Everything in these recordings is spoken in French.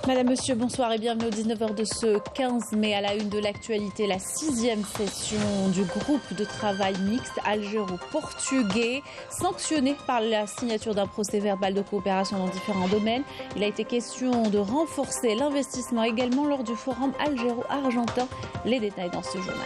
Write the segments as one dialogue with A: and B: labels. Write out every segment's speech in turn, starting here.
A: Madame, Monsieur, bonsoir et bienvenue aux 19h de ce 15 mai. À la une de l'actualité, la 6e session du groupe de travail mixte algéro-portugais, sanctionné par la signature d'un procès verbal de coopération dans différents domaines. Il a été question de renforcer l'investissement également lors du forum algéro-argentin. Les détails dans ce journal.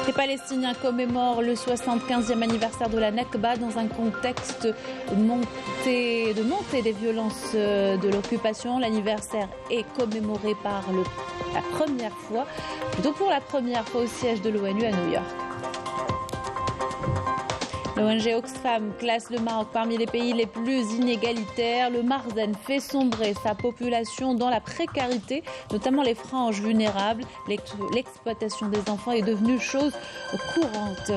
A: Les Palestiniens commémorent le 75e anniversaire de la Nakba dans un contexte de montée des violences de l'occupation. L'anniversaire est commémoré pour la première fois au siège de l'ONU à New York. L'ONG Oxfam classe le Maroc parmi les pays les plus inégalitaires. Le Marzen fait sombrer sa population dans la précarité, notamment les franges vulnérables. L'exploitation des enfants est devenue chose courante.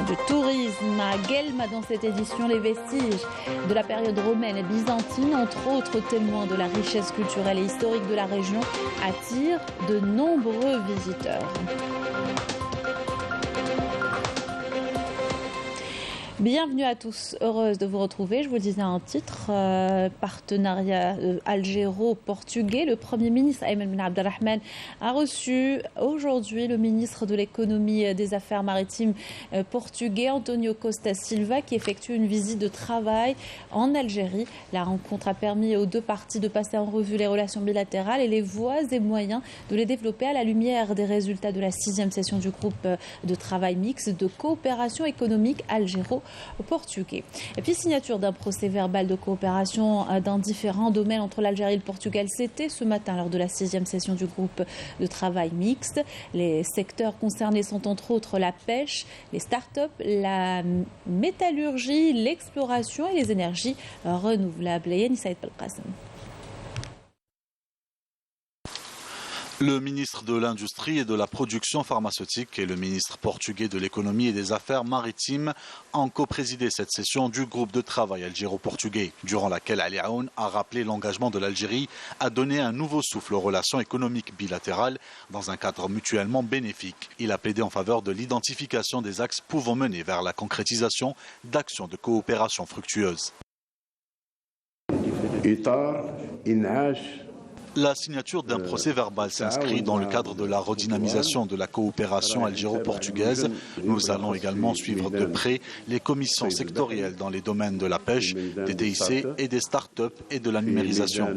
A: Du tourisme à Guelma dans cette édition, les vestiges de la période romaine et byzantine, entre autres témoins de la richesse culturelle et historique de la région, attirent de nombreux visiteurs. Bienvenue à tous, heureuse de vous retrouver. Je vous le disais en titre, partenariat algéro-portugais. Le Premier ministre Ayman Ben Abdelrahman a reçu aujourd'hui le ministre de l'économie et des affaires maritimes portugais, António Costa Silva, qui effectue une visite de travail en Algérie. La rencontre a permis aux deux parties de passer en revue les relations bilatérales et les voies et moyens de les développer à la lumière des résultats de la 6e session du groupe de travail mixte de coopération économique algéro-portugais. Et puis signature d'un procès verbal de coopération dans différents domaines entre l'Algérie et le Portugal, c'était ce matin lors de la 6e session du groupe de travail mixte. Les secteurs concernés sont entre autres la pêche, les start-up, la métallurgie, l'exploration et les énergies renouvelables. Yannis Saïd Belkacem.
B: Le ministre de l'Industrie et de la Production pharmaceutique et le ministre portugais de l'Économie et des Affaires maritimes ont coprésidé cette session du groupe de travail algéro-portugais, durant laquelle Ali Aoun a rappelé l'engagement de l'Algérie à donner un nouveau souffle aux relations économiques bilatérales dans un cadre mutuellement bénéfique. Il a plaidé en faveur de l'identification des axes pouvant mener vers la concrétisation d'actions de coopération fructueuses. La signature d'un procès verbal s'inscrit dans le cadre de la redynamisation de la coopération algéro-portugaise. Nous allons également suivre de près les commissions sectorielles dans les domaines de la pêche, des TIC et des start-up et de la numérisation.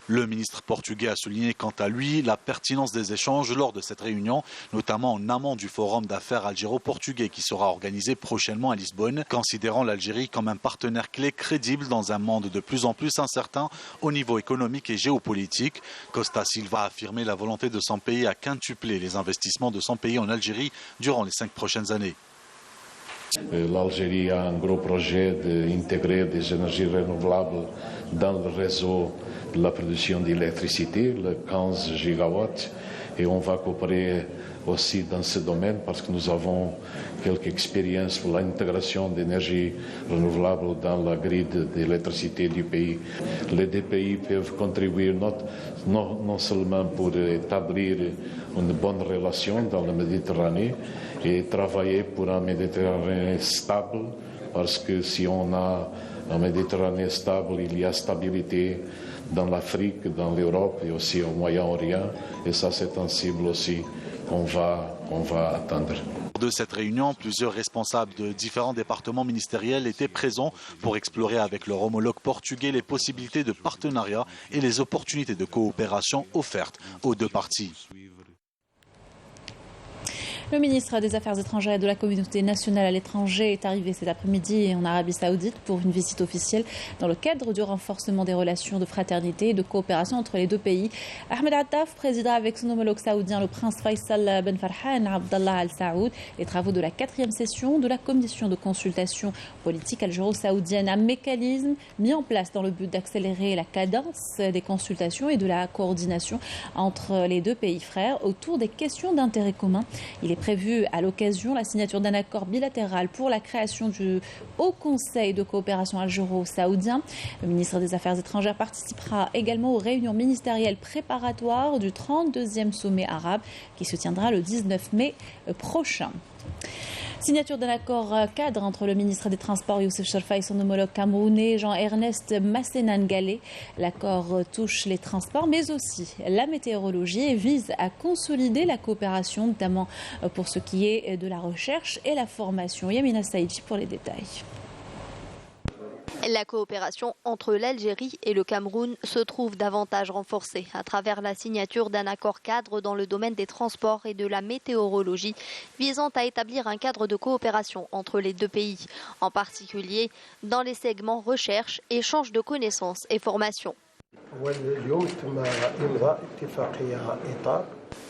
B: Le ministre portugais a souligné quant à lui la pertinence des échanges lors de cette réunion, notamment en amont du forum d'affaires algéro-portugais qui sera organisé prochainement à Lisbonne, considérant l'Algérie comme un partenaire clé crédible dans un monde de plus en plus incertain au niveau économique et géopolitique. Costa Silva a affirmé la volonté de son pays à quintupler les investissements de son pays en Algérie durant les 5 prochaines années.
C: L'Algérie a un gros projet d'intégrer des énergies renouvelables dans le réseau de la production d'électricité, le 15 gigawatts, et on va coopérer aussi dans ce domaine parce que nous avons quelques expériences pour l'intégration d'énergie renouvelable dans la grille d'électricité du pays. Les deux pays peuvent contribuer non seulement pour établir une bonne relation dans la Méditerranée et travailler pour un Méditerranée stable, parce que si on a un Méditerranée stable, il y a stabilité dans l'Afrique, dans l'Europe et aussi au Moyen-Orient, et ça c'est un cible aussi qu'on va atteindre.
B: De cette réunion, plusieurs responsables de différents départements ministériels étaient présents pour explorer avec leur homologue portugais les possibilités de partenariat et les opportunités de coopération offertes aux deux parties.
A: Le ministre des Affaires étrangères et de la communauté nationale à l'étranger est arrivé cet après-midi en Arabie Saoudite pour une visite officielle dans le cadre du renforcement des relations de fraternité et de coopération entre les deux pays. Ahmed Attaf présidera avec son homologue saoudien, le prince Faisal Ben Farhan Abdallah Al Saoud, les travaux de la 4e session de la commission de consultation politique algéro-saoudienne, un mécanisme mis en place dans le but d'accélérer la cadence des consultations et de la coordination entre les deux pays frères autour des questions d'intérêt commun. Il est prévue à l'occasion la signature d'un accord bilatéral pour la création du Haut Conseil de coopération algéro-saoudien. Le ministre des Affaires étrangères participera également aux réunions ministérielles préparatoires du 32e sommet arabe qui se tiendra le 19 mai prochain. Signature d'un accord cadre entre le ministre des Transports Youssef Sherfa et son homologue camerounais Jean-Ernest Massenan-Galé. L'accord touche les transports mais aussi la météorologie et vise à consolider la coopération, notamment pour ce qui est de la recherche et la formation. Yamina Saïdji pour les détails.
D: La coopération entre l'Algérie et le Cameroun se trouve davantage renforcée à travers la signature d'un accord cadre dans le domaine des transports et de la météorologie, visant à établir un cadre de coopération entre les deux pays, en particulier dans les segments recherche, échange de connaissances et formation.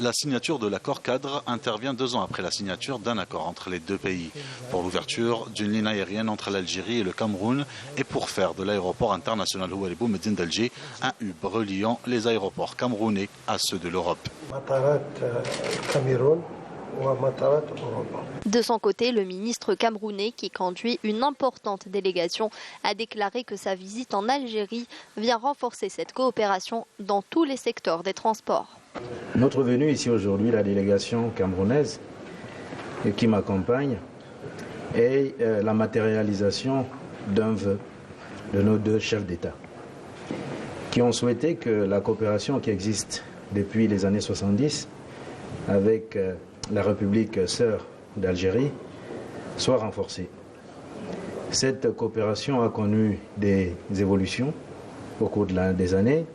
B: La signature de l'accord cadre intervient 2 ans après la signature d'un accord entre les deux pays pour l'ouverture d'une ligne aérienne entre l'Algérie et le Cameroun et pour faire de l'aéroport international Houari Boumediene d'Alger un hub reliant les aéroports camerounais à ceux de l'Europe.
D: De son côté, le ministre camerounais, qui conduit une importante délégation, a déclaré que sa visite en Algérie vient renforcer cette coopération dans tous les secteurs des transports.
E: Notre venue ici aujourd'hui, la délégation camerounaise qui m'accompagne, est la matérialisation d'un vœu de nos 2 chefs d'État qui ont souhaité que la coopération qui existe depuis les années 70 avec la République sœur d'Algérie soit renforcée. Cette coopération a connu des évolutions au cours des années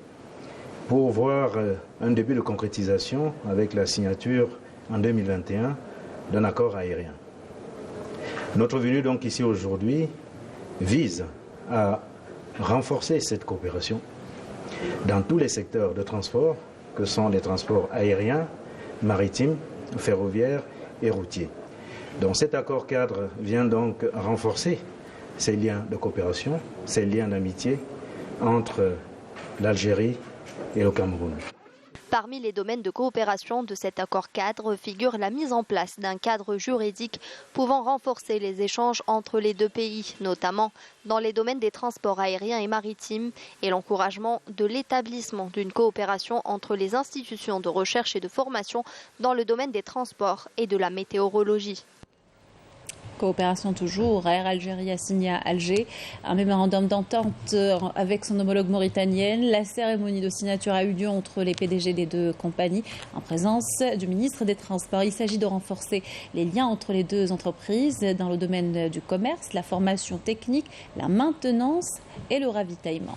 E: pour voir un début de concrétisation avec la signature en 2021 d'un accord aérien. Notre venue donc ici aujourd'hui vise à renforcer cette coopération dans tous les secteurs de transport que sont les transports aériens, maritimes, ferroviaires et routiers. Donc cet accord cadre vient donc renforcer ces liens de coopération, ces liens d'amitié entre l'Algérie et le Cameroun.
D: Parmi les domaines de coopération de cet accord cadre figure la mise en place d'un cadre juridique pouvant renforcer les échanges entre les deux pays, notamment dans les domaines des transports aériens et maritimes, et l'encouragement de l'établissement d'une coopération entre les institutions de recherche et de formation dans le domaine des transports et de la météorologie.
A: Coopération toujours. Air Algérie a signé à Alger un mémorandum d'entente avec son homologue mauritanienne. La cérémonie de signature a eu lieu entre les PDG des 2 compagnies en présence du ministre des Transports. Il s'agit de renforcer les liens entre les 2 entreprises dans le domaine du commerce, la formation technique, la maintenance et le ravitaillement.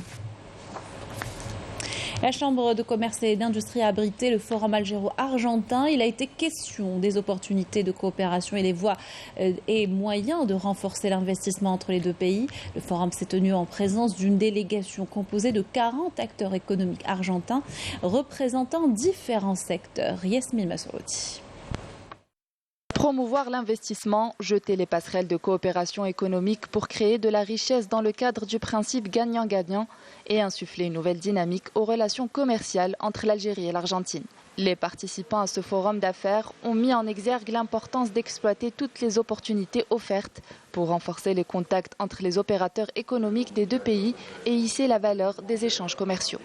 A: La Chambre de commerce et d'industrie a abrité le forum algéro-argentin. Il a été question des opportunités de coopération et des voies et moyens de renforcer l'investissement entre les 2 pays. Le forum s'est tenu en présence d'une délégation composée de 40 acteurs économiques argentins représentant différents secteurs. Yasmine Masrouti.
F: Promouvoir l'investissement, jeter les passerelles de coopération économique pour créer de la richesse dans le cadre du principe gagnant-gagnant et insuffler une nouvelle dynamique aux relations commerciales entre l'Algérie et l'Argentine. Les participants à ce forum d'affaires ont mis en exergue l'importance d'exploiter toutes les opportunités offertes pour renforcer les contacts entre les opérateurs économiques des 2 pays et hisser la valeur des échanges commerciaux.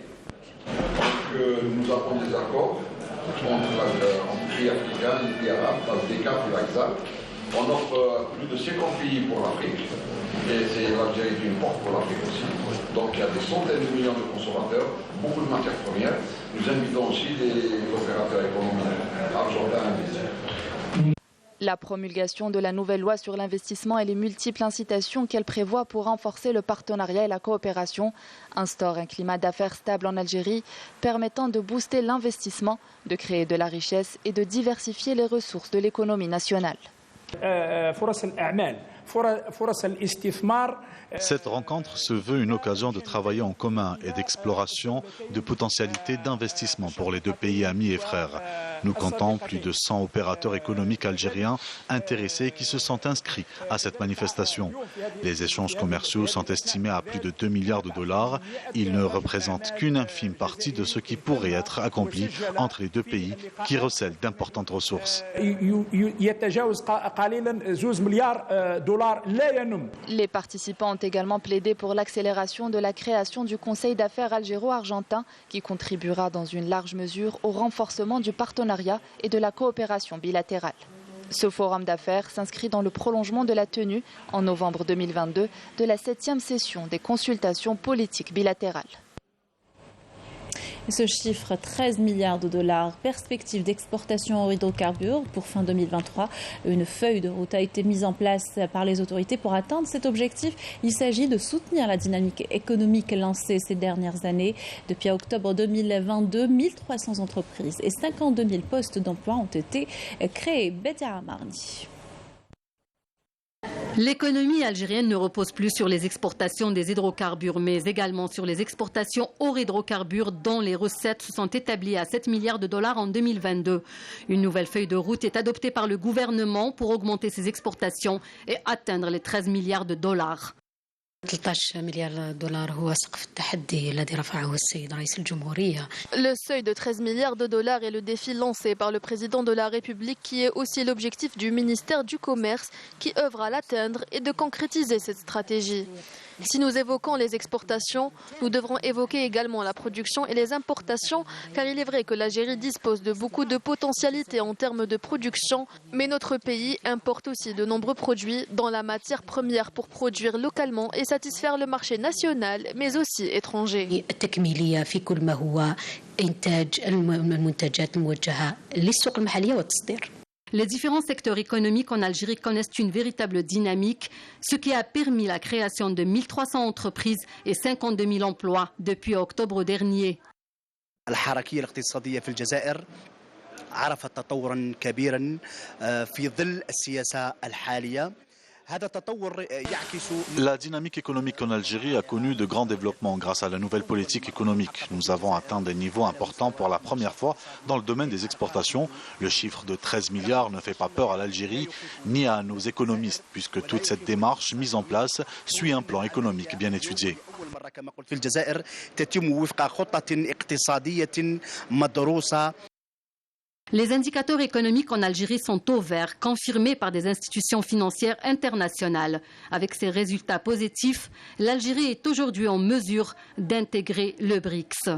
G: Nous avons des accords entre les pays africains et les pays arabes, dans le décap et l'Axal. On offre plus de 50 pays pour l'Afrique, et c'est l'Algérie qui importe pour l'Afrique aussi. Donc il y a des centaines de millions de consommateurs, beaucoup de matières premières. Nous invitons aussi les opérateurs économiques argentins à investir.
F: La promulgation de la nouvelle loi sur l'investissement et les multiples incitations qu'elle prévoit pour renforcer le partenariat et la coopération instaure un climat d'affaires stable en Algérie, permettant de booster l'investissement, de créer de la richesse et de diversifier les ressources de l'économie nationale.
B: Cette rencontre se veut une occasion de travailler en commun et d'exploration de potentialités d'investissement pour les deux pays amis et frères. Nous comptons plus de 100 opérateurs économiques algériens intéressés qui se sont inscrits à cette manifestation. Les échanges commerciaux sont estimés à plus de 2 milliards de dollars. Ils ne représentent qu'une infime partie de ce qui pourrait être accompli entre les deux pays qui recèlent d'importantes ressources.
F: Les participants ont également plaidé pour l'accélération de la création du Conseil d'affaires algéro-argentin qui contribuera dans une large mesure au renforcement du partenariat et de la coopération bilatérale. Ce forum d'affaires s'inscrit dans le prolongement de la tenue, en novembre 2022, de la 7e session des consultations politiques bilatérales.
A: Ce chiffre, 13 milliards de dollars, perspective d'exportation aux hydrocarbures pour fin 2023. Une feuille de route a été mise en place par les autorités pour atteindre cet objectif. Il s'agit de soutenir la dynamique économique lancée ces dernières années. Depuis octobre 2022, 1300 entreprises et 52 000 postes d'emploi ont été créés. Bedia Amarni.
H: L'économie algérienne ne repose plus sur les exportations des hydrocarbures, mais également sur les exportations hors hydrocarbures dont les recettes se sont établies à 7 milliards de dollars en 2022. Une nouvelle feuille de route est adoptée par le gouvernement pour augmenter ses exportations et atteindre les 13 milliards de dollars.
I: 13 مليار دولار هو سقف التحدي الذي رفعه السيد رئيس الجمهورية.
D: Le seuil de 13 milliards de dollars est le défi lancé par le président de la République qui est aussi l'objectif du ministère du Commerce qui œuvre à l'atteindre et de concrétiser cette stratégie. Si nous évoquons les exportations, nous devrons évoquer également la production et les importations car il est vrai que l'Algérie dispose de beaucoup de potentialités en termes de production, mais notre pays importe aussi de nombreux produits dans la matière première pour produire localement et satisfaire le marché national mais aussi étranger.
I: التكميلية في كل ما هو إنتاج المنتجات الموجهة للسوق المحلية والتصدير.
H: Les différents secteurs économiques en Algérie connaissent une véritable dynamique, ce qui a permis la création de 1300 entreprises et 52 000 emplois depuis octobre dernier.
J: الحركية الاقتصادية في الجزائر عرفت تطورا كبيرا في ظل السياسة الحالية.
B: La dynamique économique en Algérie a connu de grands développements grâce à la nouvelle politique économique. Nous avons atteint des niveaux importants pour la première fois dans le domaine des exportations. Le chiffre de 13 milliards ne fait pas peur à l'Algérie ni à nos économistes puisque toute cette démarche mise en place suit un plan économique bien étudié.
H: Les indicateurs économiques en Algérie sont au vert, confirmés par des institutions financières internationales. Avec ces résultats positifs, l'Algérie est aujourd'hui en mesure d'intégrer le BRICS.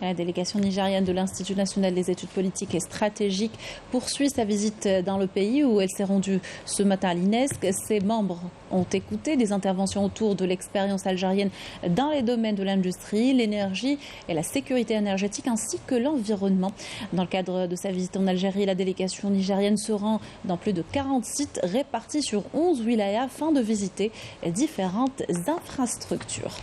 A: La délégation nigérienne de l'Institut national des études politiques et stratégiques poursuit sa visite dans le pays où elle s'est rendue ce matin à l'INESC. Ses membres ont écouté des interventions autour de l'expérience algérienne dans les domaines de l'industrie, l'énergie et la sécurité énergétique ainsi que l'environnement. Dans le cadre de sa visite en Algérie, la délégation nigérienne se rend dans plus de 40 sites répartis sur 11 wilayas afin de visiter différentes infrastructures.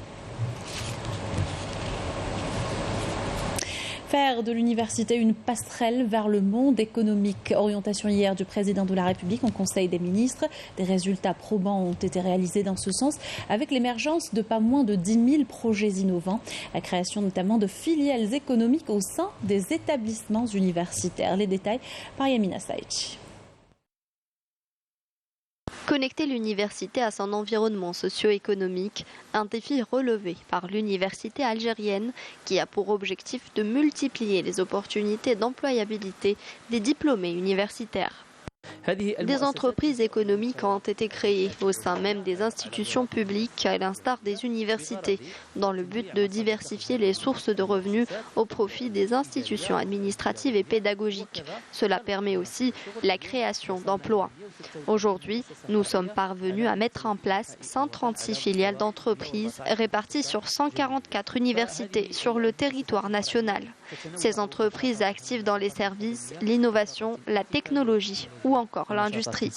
A: Faire de l'université une passerelle vers le monde économique. Orientation hier du président de la République en Conseil des ministres. Des résultats probants ont été réalisés dans ce sens avec l'émergence de pas moins de 10 000 projets innovants. La création notamment de filiales économiques au sein des établissements universitaires. Les détails par Yamina Saïchi.
D: Connecter l'université à son environnement socio-économique, un défi relevé par l'université algérienne qui a pour objectif de multiplier les opportunités d'employabilité des diplômés universitaires. Des entreprises économiques ont été créées au sein même des institutions publiques, à l'instar des universités, dans le but de diversifier les sources de revenus au profit des institutions administratives et pédagogiques. Cela permet aussi la création d'emplois. Aujourd'hui, nous sommes parvenus à mettre en place 136 filiales d'entreprises réparties sur 144 universités sur le territoire national. Ces entreprises actives dans les services, l'innovation, la technologie ou encore l'industrie.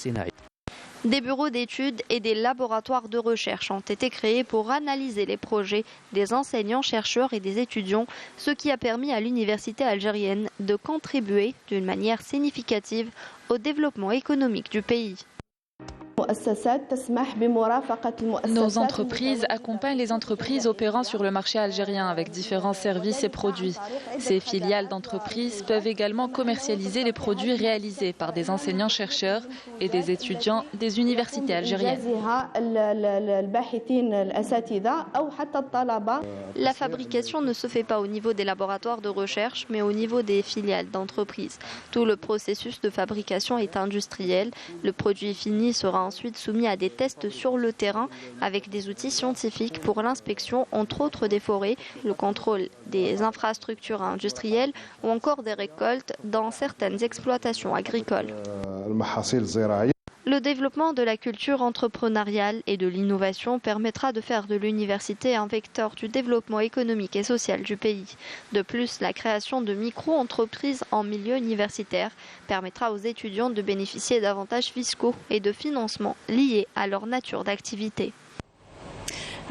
D: Des bureaux d'études et des laboratoires de recherche ont été créés pour analyser les projets des enseignants, chercheurs et des étudiants, ce qui a permis à l'université algérienne de contribuer d'une manière significative au développement économique du pays.
F: Nos entreprises accompagnent les entreprises opérant sur le marché algérien avec différents services et produits. Ces filiales d'entreprises peuvent également commercialiser les produits réalisés par des enseignants-chercheurs et des étudiants des universités algériennes.
D: La fabrication ne se fait pas au niveau des laboratoires de recherche, mais au niveau des filiales d'entreprises. Tout le processus de fabrication est industriel. Le produit fini sera ensuite soumis à des tests sur le terrain avec des outils scientifiques pour l'inspection, entre autres des forêts, le contrôle des infrastructures industrielles ou encore des récoltes dans certaines exploitations agricoles. Le développement de la culture entrepreneuriale et de l'innovation permettra de faire de l'université un vecteur du développement économique et social du pays. De plus, la création de micro-entreprises en milieu universitaire permettra aux étudiants de bénéficier d'avantages fiscaux et de financement liés à leur nature d'activité.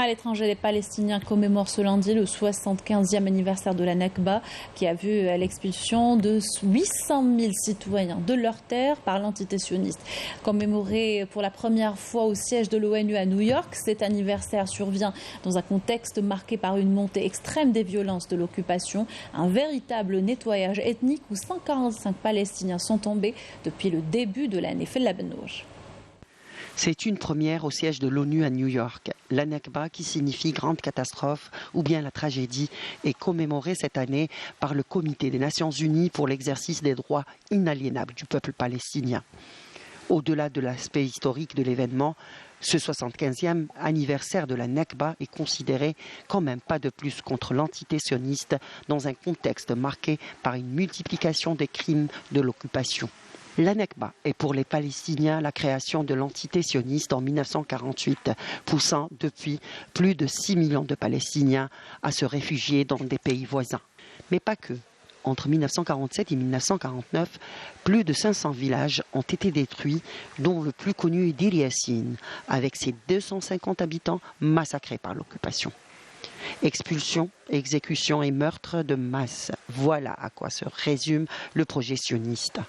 A: À l'étranger, les Palestiniens commémorent ce lundi le 75e anniversaire de la Nakba, qui a vu l'expulsion de 800 000 citoyens de leur terre par l'entité sioniste. Commémoré pour la première fois au siège de l'ONU à New York, cet anniversaire survient dans un contexte marqué par une montée extrême des violences de l'occupation, un véritable nettoyage ethnique où 145 Palestiniens sont tombés depuis le début de l'année. Fella Benouj.
K: C'est une première au siège de l'ONU à New York. La Nakba, qui signifie grande catastrophe ou bien la tragédie, est commémorée cette année par le Comité des Nations Unies pour l'exercice des droits inaliénables du peuple palestinien. Au-delà de l'aspect historique de l'événement, ce 75e anniversaire de la Nakba est considéré quand même pas de plus contre l'entité sioniste dans un contexte marqué par une multiplication des crimes de l'occupation. La Nakba est pour les Palestiniens la création de l'entité sioniste en 1948, poussant depuis plus de 6 millions de Palestiniens à se réfugier dans des pays voisins. Mais pas que. Entre 1947 et 1949, plus de 500 villages ont été détruits, dont le plus connu est Dir Yassin, avec ses 250 habitants massacrés par l'occupation. Expulsion, exécution et meurtre de masse, voilà à quoi se résume le projet sioniste.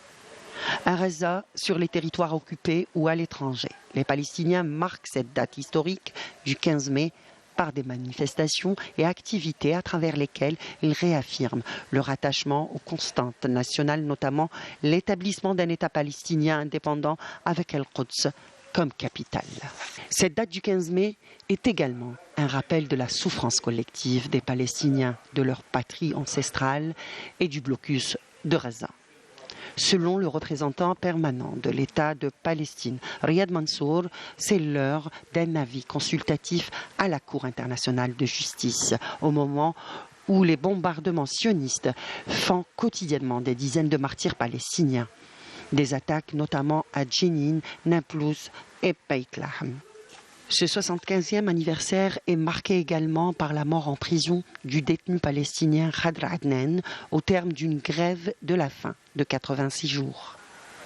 K: À Gaza, sur les territoires occupés ou à l'étranger, les Palestiniens marquent cette date historique du 15 mai par des manifestations et activités à travers lesquelles ils réaffirment leur attachement aux constantes nationales, notamment l'établissement d'un État palestinien indépendant avec El-Quds comme capitale. Cette date du 15 mai est également un rappel de la souffrance collective des Palestiniens, de leur patrie ancestrale et du blocus de Gaza. Selon le représentant permanent de l'État de Palestine, Riyad Mansour, c'est l'heure d'un avis consultatif à la Cour internationale de justice, au moment où les bombardements sionistes font quotidiennement des dizaines de martyrs palestiniens. Des attaques notamment à Jenin, Naplouse et Beit Lahem. Ce 75e anniversaire est marqué également par la mort en prison du détenu palestinien Khadr Adnan au terme d'une grève de la faim de 86 jours.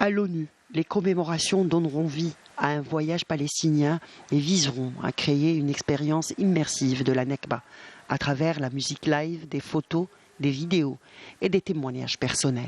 K: À l'ONU, les commémorations donneront vie à un voyage palestinien et viseront à créer une expérience immersive de la Nakba à travers la musique live, des photos, des vidéos et des témoignages personnels.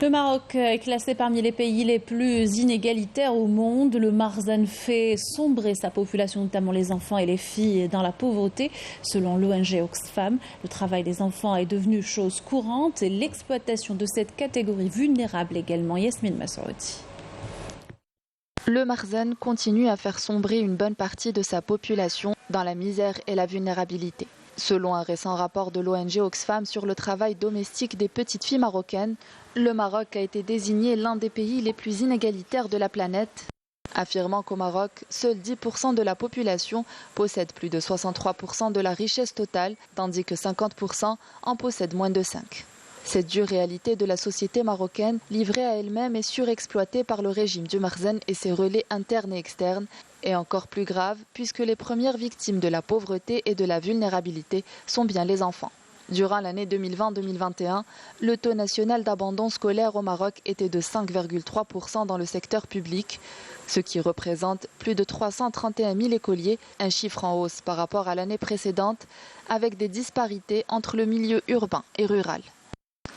A: Le Maroc est classé parmi les pays les plus inégalitaires au monde. Le Marzan fait sombrer sa population, notamment les enfants et les filles, dans la pauvreté. Selon l'ONG Oxfam, le travail des enfants est devenu chose courante et l'exploitation de cette catégorie vulnérable également. Yasmine Massoudi.
F: Le Marzan continue à faire sombrer une bonne partie de sa population dans la misère et la vulnérabilité. Selon un récent rapport de l'ONG Oxfam sur le travail domestique des petites filles marocaines, le Maroc a été désigné l'un des pays les plus inégalitaires de la planète, affirmant qu'au Maroc, seuls 10% de la population possède plus de 63% de la richesse totale, tandis que 50% en possèdent moins de 5%. Cette dure réalité de la société marocaine, livrée à elle-même et surexploitée par le régime du Marzan et ses relais internes et externes, est encore plus grave puisque les premières victimes de la pauvreté et de la vulnérabilité sont bien les enfants. Durant l'année 2020-2021, le taux national d'abandon scolaire au Maroc était de 5,3% dans le secteur public, ce qui représente plus de 331 000 écoliers, un chiffre en hausse par rapport à l'année précédente, avec des disparités entre le milieu urbain et rural.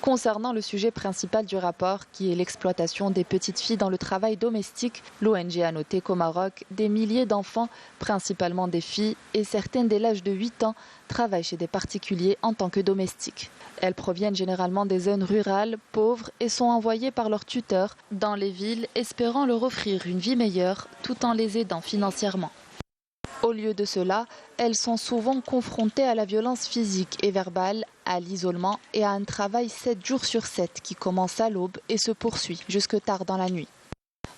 F: Concernant le sujet principal du rapport, qui est l'exploitation des petites filles dans le travail domestique, l'ONG a noté qu'au Maroc, des milliers d'enfants, principalement des filles, et certaines dès l'âge de 8 ans, travaillent chez des particuliers en tant que domestiques. Elles proviennent généralement des zones rurales, pauvres, et sont envoyées par leurs tuteurs dans les villes, espérant leur offrir une vie meilleure, tout en les aidant financièrement. Au lieu de cela, elles sont souvent confrontées à la violence physique et verbale, à l'isolement et à un travail 7 jours sur 7 qui commence à l'aube et se poursuit jusque tard dans la nuit.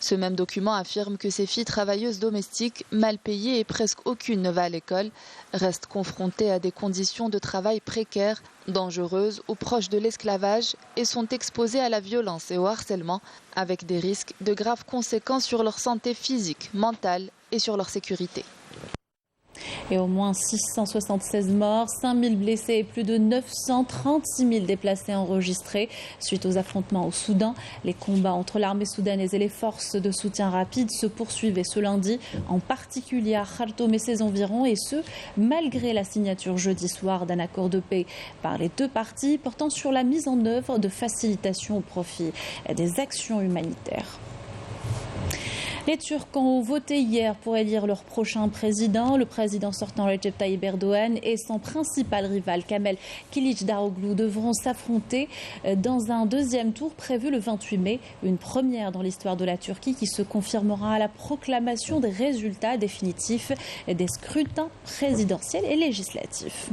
F: Ce même document affirme que ces filles travailleuses domestiques, mal payées et presque aucune ne va à l'école, restent confrontées à des conditions de travail précaires, dangereuses ou proches de l'esclavage et sont exposées à la violence et au harcèlement, avec des risques de graves conséquences sur leur santé physique, mentale et sur leur sécurité.
A: Et au moins 676 morts, 5000 blessés et plus de 936 000 déplacés enregistrés suite aux affrontements au Soudan. Les combats entre l'armée soudanaise et les forces de soutien rapide se poursuivaient ce lundi, en particulier à Khartoum et ses environs, et ce, malgré la signature jeudi soir d'un accord de paix par les deux parties portant sur la mise en œuvre de facilitations au profit des actions humanitaires. Les Turcs ont voté hier pour élire leur prochain président. Le président sortant Recep Tayyip Erdogan et son principal rival Kemal Kılıçdaroğlu devront s'affronter dans un deuxième tour prévu le 28 mai. Une première dans l'histoire de la Turquie qui se confirmera à la proclamation des résultats définitifs des scrutins présidentiels et législatifs.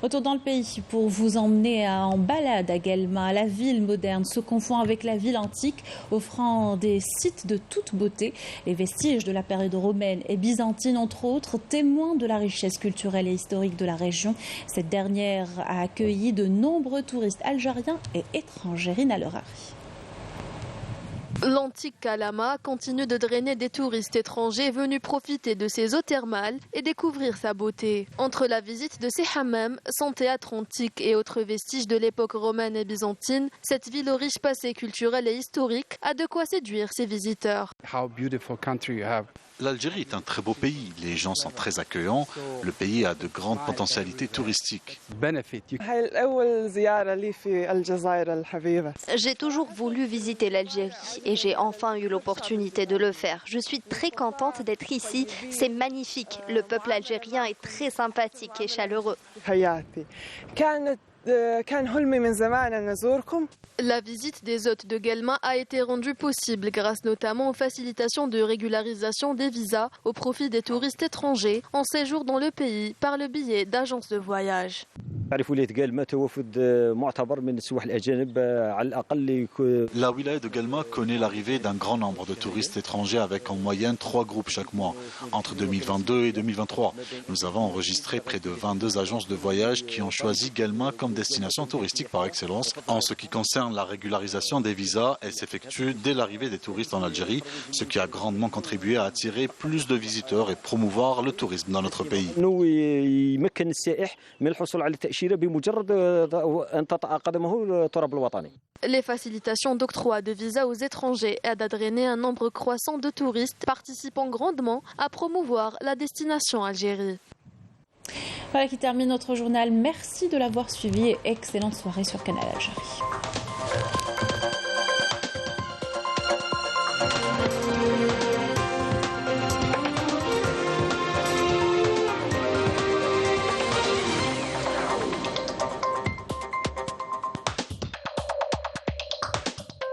A: Retour dans le pays pour vous emmener en balade à Guelma. La ville moderne se confond avec la ville antique, offrant des sites de toute beauté. Les vestiges de la période romaine et byzantine, entre autres, témoins de la richesse culturelle et historique de la région. Cette dernière a accueilli de nombreux touristes algériens et étrangers. Rina Lerari.
L: L'antique Kalama continue de drainer des touristes étrangers venus profiter de ses eaux thermales et découvrir sa beauté. Entre la visite de ses hammams, son théâtre antique et autres vestiges de l'époque romaine et byzantine, cette ville au riche passé culturel et historique a de quoi séduire ses visiteurs.
B: L'Algérie est un très beau pays, les gens sont très accueillants, le pays a de grandes potentialités touristiques.
D: J'ai toujours voulu visiter l'Algérie et j'ai enfin eu l'opportunité de le faire. Je suis très contente d'être ici, c'est magnifique. Le peuple algérien est très sympathique et chaleureux.
L: La visite des hôtes de Guelma a été rendue possible grâce notamment aux facilitations de régularisation des visas au profit des touristes étrangers en séjour dans le pays par le biais d'agences de voyage.
B: La wilaya de Guelma connaît l'arrivée d'un grand nombre de touristes étrangers avec en moyenne 3 groupes chaque mois. Entre 2022 et 2023, nous avons enregistré près de 22 agences de voyage qui ont choisi Guelma comme destination touristique par excellence. En ce qui concerne la régularisation des visas, elle s'effectue dès l'arrivée des touristes en Algérie, ce qui a grandement contribué à attirer plus de visiteurs et promouvoir le tourisme dans notre pays.
L: Les facilitations d'octroi de visas aux étrangers aident à drainer un nombre croissant de touristes, participant grandement à promouvoir la destination Algérie.
A: Voilà qui termine notre journal. Merci de l'avoir suivi et excellente soirée sur Canal Algérie.